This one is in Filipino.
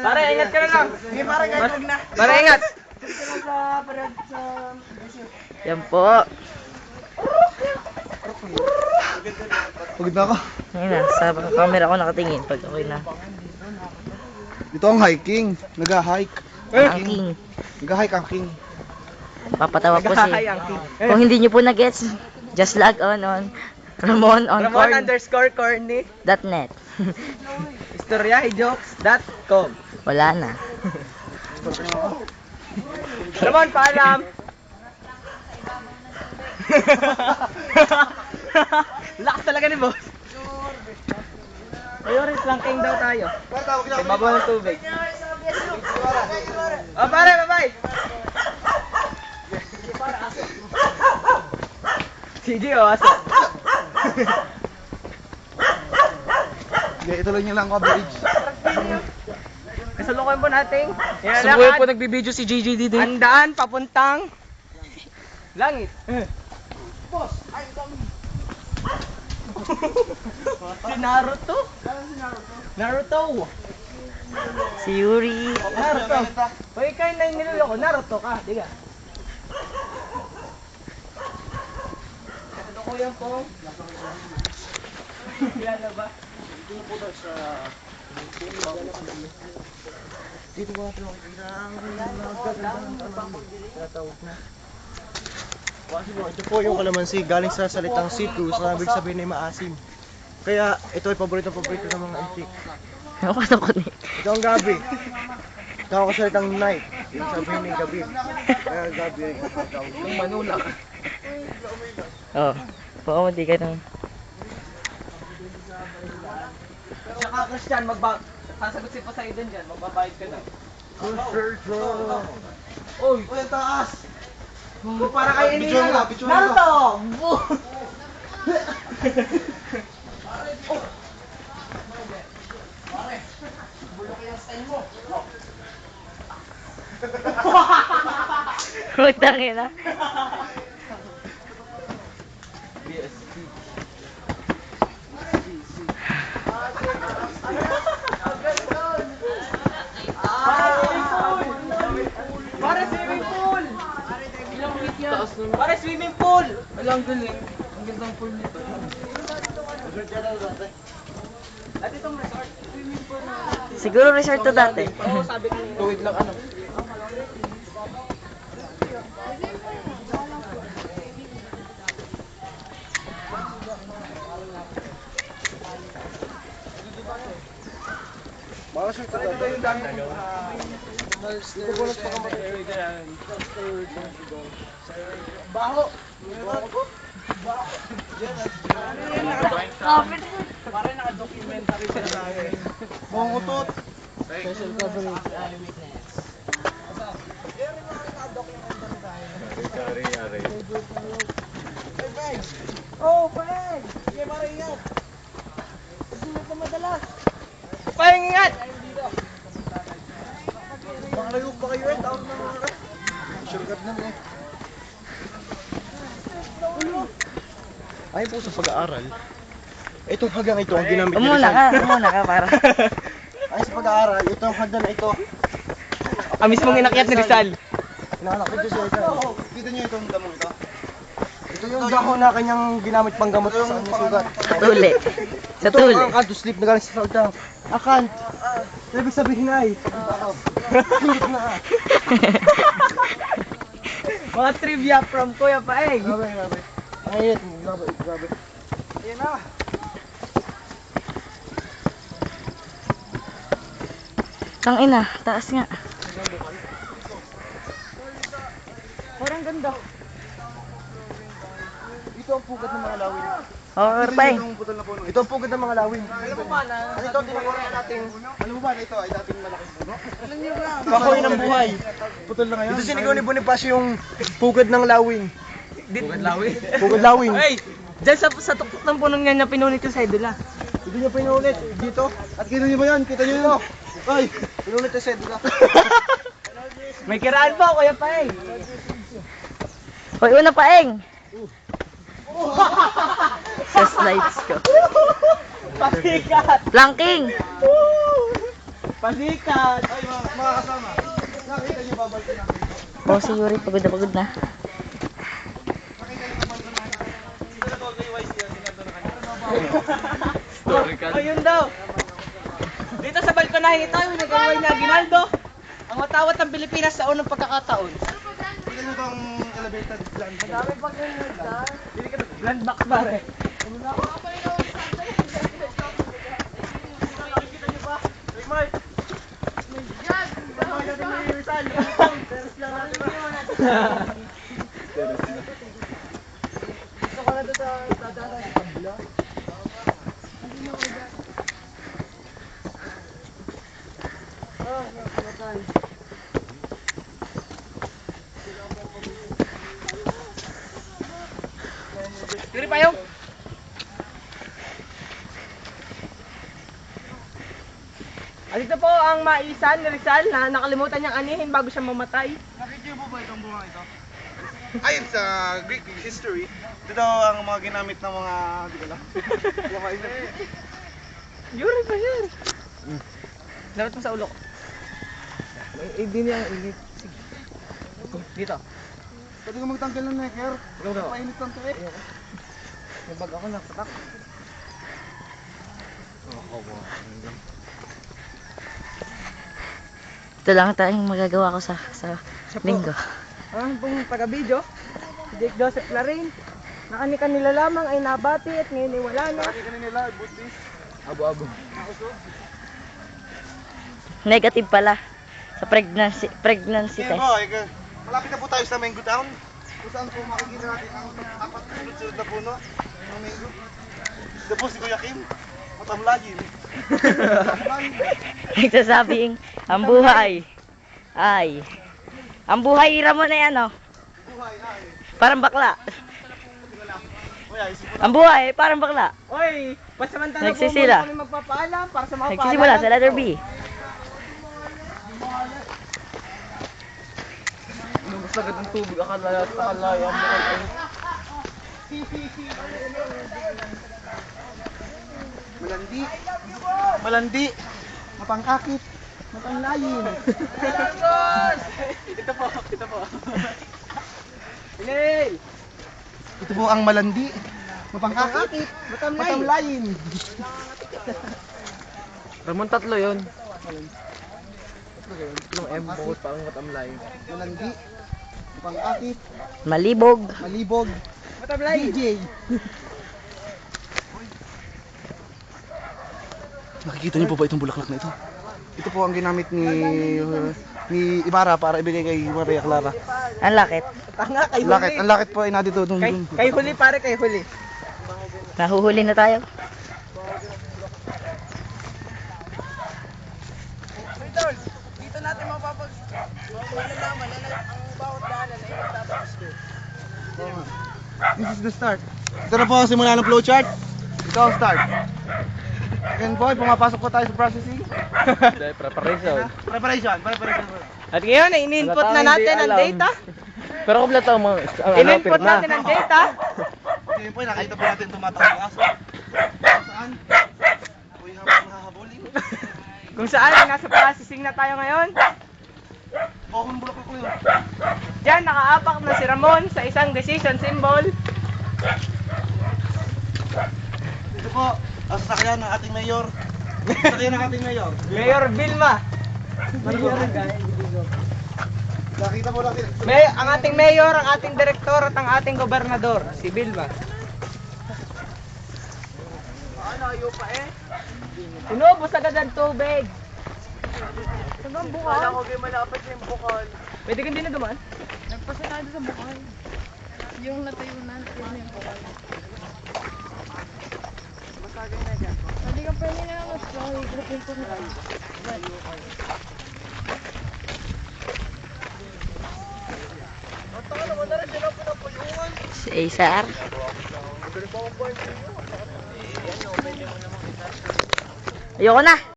Pare, ingat ka na lang. Pare, ingat. Yan po. Pagod na ako. Ngayon na, sa camera ko nakatingin pag okay na. Dito ang hiking. Nag-hike. Ang king. Nag-hike ang king. Papatawa po si... Naghahay ang king. Kung hindi nyo po na-gets, just log on Ramon on Ramon_Corny. .net. Istoryahijokes.com. Wala na. Ramon, paalam. Lakas talaga ni boss. Mayoris lang king daw tayo. Ibabaw ng tubig. Oh, pare, bye-bye. CG, oh, asa. Okay, ituloy niyo lang coverage. Kasalukuyan po natin. Subuhin po nagbibideo si JJD din. Ang daan papuntang langit. Si Naruto? Naruto. Si Yuri. Naruto. Hoy, kayo na yung niloloko. Naruto ka, di ka? Ano ko yan po? Kilala ba? Dito ko natin makikita ang nagagandang tinatawag na. Kasi po, ito po yung kalamansi galing sa salitang citrus na ibig sabihin ay maasim. Kaya ito ay paborito ng mga antik. Ano ka nakunik? Ito ang gabi. Ito ang salitang night. Ibig sabihin ay gabi. Kaya gabi ay katawag. Yung manula. Oh. Pakamadi ka nang... Saka Christian, sasagot si Poseidon dyan, magbabayad ka na. Uy! Uy, ang taas! Para kayo Picture mo inila. na, picture mo na. Naruto! Magtangin na. Para swimming pool! Para swimming pool! Walang galing. Ang gandang pool nito. At itong resort, swimming pool na. Siguro resort to dati. Oo, sabi ko. Tuwid lang ano. Mga sir, ito yung dami. Dito po nagpakamatay. Baho! Para naka-documentary sila tayo. Buong utot. Special coverage and witness. Oh, Peng! Sige, para ingat. Susunod na madalas. Peng, ingat! Baka layo pa kayo eh. Tawag na mga kat. Sure cut na eh. Ayon po sa pag-aaral, itong hagang ito ang ginamit ni Umuna Rizal. ka para. Ayon sa pag-aaral, itong hagdan na ito. Ah, mismong inakyat ni Rizal. Inaanak ko siya ito. Kita niyo itong damong ito. Ito yung dahon na kanyang ginamit panggamot sa kanyang sugat. Tuli. Sa Ito tuli. ang canto sleep na galing sa salta. Akant. Ibig sabihin ay. Hindi na. Mga trivia from Kuya Paeng. Grabe, grabe. Ay, grabe, grabe. Yan na. Tang ina, taas nga. Parang ganda. Ito ang pugat ng mga lawin. Oh, Peng. Ito ang pugat ng mga lawin. Alam mo ba na? At ito, tinagurian natin. Alam mo ba na ito ay dating malaking puno? Kahoy ng buhay. Putol na ngayon. Ito sinigaw ni Bonifacio yung pugad ng lawin. Pugad lawin. Pugad lawin. Hey! Diyan sa tuktok ng punong yan na pinunit ko sa idol ah. Hindi niyo pinulit dito. At kita niyo ba yan? Kita niyo yun. Ay, pinulit na sa edula. May kiraan po, Kuya Paeng. Hoy, una Paeng. Sa slides ko. Patikat. Planking. Pasikat! Ay, mga kasama. Nakita niyo ba balto namin? Oh, si Yuri, pagod na pagod na. Ayun daw. Dito sa balkonahin ito, yung nag-away na Aguinaldo. Ang matawat ng Pilipinas sa unang pagkakataon. Tingnan niyo bang elevated plan? Dami pag ganyan ka. Landbox pare. Diri pa yung. Dito po ang maisan ni Rizal na nakalimutan niyang anihin bago siya mamatay. Nakita niyo po ba itong bunga ito? Ayon sa Greek history, ito ang mga ginamit ng mga, di ko lang. Yuri pa yan. Dapat mo sa ulo ko. Hindi niya, dito. Pwede ko magtanggal ng necker. Painit lang tayo. May bag ako nakatak. Ito lang tayong magagawa ko sa linggo. Ang pong taga-video, si Jake Joseph Larin, nakani-kanila lamang ay nabati at ngayon ay wala na. Nakita nila, Buddhist. Negative pala. Sa pregnancy Sige test. po, malapit na po tayo sa Mango Town. Kung saan po makikita natin ang apat na sunod na puno ng mango. Ito po si Kuya Kim. Matamlagin. Nagsasabing, ang buhay ang buhay Ramon ay ano? Buhay ay. Parang bakla. Kuya, isip po Ang buhay parang bakla. Oy, pasamantala po Nagsisila. muna kami magpapaalam para sa mga Nagsisimula sa letter B. Lumabas agad ng tubig, akala yung Malandi. Malandi. Mapangakit. Mapanglayin. Ito po. Inel! Ito po ang malandi. Mapangakit. Matamlayin. Ramon, tatlo yun. Yung M, bukod pa ang matamlay. Malandi. Mapangakit. Malibog. Malibog. Matamlay! DJ. Nakikita niyo po ba itong bulaklak na ito? Ito po ang ginamit ni Ibarra para ibigay kay Maria Clara. Ang lakit. Tanga, kay Lakit, huli. ang lakit po ay nadito dun. Kay huli pare, kay huli. Nahuhuli na tayo. Dito natin malalaman na ang bawat daanan ay nagtatakas ko. This is the start. Ito na po ang simula ng flowchart. Ito ang start. Again po, pumapasok po tayo sa processing. Preparation. Preparation. At ngayon, in-input na natin ang data. Pero kompleto ang mga In-input natin ang data. Ngayon po, nakita po natin tumatawag ang aso. Saan? Uy, hahabulin. Kung saan, ay nasa processing na tayo ngayon. Bokong bulaklak ko yun. Diyan, nakaapak na si Ramon sa isang decision symbol. Ito po, ang sasakyan ng ating mayor. Sasakyan ng ating mayor. Mayor Vilma. Nakita po natin. Ang ating mayor, ang ating direktor at ang ating gobernador, si Vilma. Ano, ayaw pa eh? Inubos agad ang tubig. Saan bukal? Wala ko kayo malapit na yung bukal. Pwede kang din na dumaan? Nagpasa tayo sa bukal. Yung natayo na, yun na yung bukal. Masagay na dyan. Hindi ka pwede na lang mag-slow. Grupin ko na lang. Si Acer. Ayoko na.